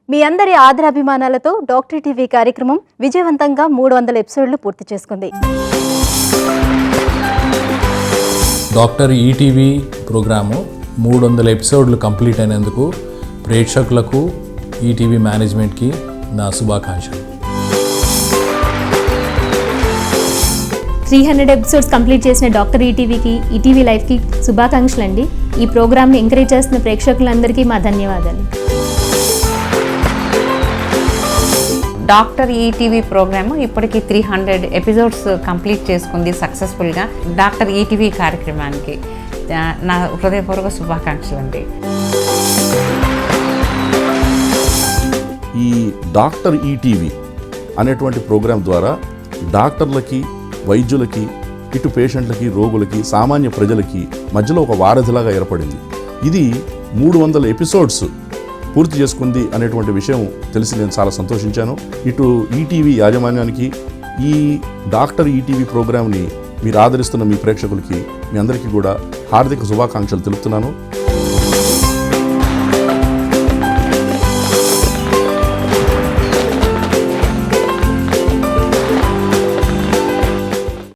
మీ అందరి ఆదరాభిమానాలతో doctor TV కార్యక్రమం విజయవంతంగా 300 ఎపిసోడ్లు పూర్తి చేసుకుంది. డాక్టర్ ఈటీవీ ప్రోగ్రాము 300 ఎపిసోడ్లు కంప్లీట్ అయినందుకు ప్రేక్షకులకు ఈటీవీ మేనేజ్మెంట్కి నా శుభాకాంక్షలు. 300 ఎపిసోడ్స్ కంప్లీట్ చేసిన డాక్టర్ ఈటీవీకి, ఈటీవీ లైఫ్కి శుభాకాంక్షలు అండి. ఈ ప్రోగ్రామ్ని ఎంకరేజ్ చేస్తున్న ప్రేక్షకులందరికీ మా ధన్యవాదాలు. డాక్టర్ ఈటీవీ ప్రోగ్రాము ఇప్పటికీ 300 ఎపిసోడ్స్ కంప్లీట్ చేసుకుంది సక్సెస్ఫుల్గా. డాక్టర్ ఈటీవీ కార్యక్రమానికి నా హృదయపూర్వక శుభాకాంక్షలు అండి. ఈ డాక్టర్ ఈటీవీ అనేటువంటి ప్రోగ్రాం ద్వారా డాక్టర్లకి, వైద్యులకి, ఇటు పేషెంట్లకి, రోగులకి, సామాన్య ప్రజలకి మధ్యలో ఒక వారధిలాగా ఏర్పడింది. ఇది 300 ఎపిసోడ్స్ పూర్తి చేసుకుంది అనేటువంటి విషయం తెలిసి నేను చాలా సంతోషించాను. ఇటు ఈటీవీ యాజమాన్యానికి, ఈ డాక్టర్ ఈటీవీ ప్రోగ్రాంని మీరు ఆదరిస్తున్న మీ ప్రేక్షకులకి, మీ అందరికీ కూడా హార్దిక శుభాకాంక్షలు తెలుపుతున్నాను.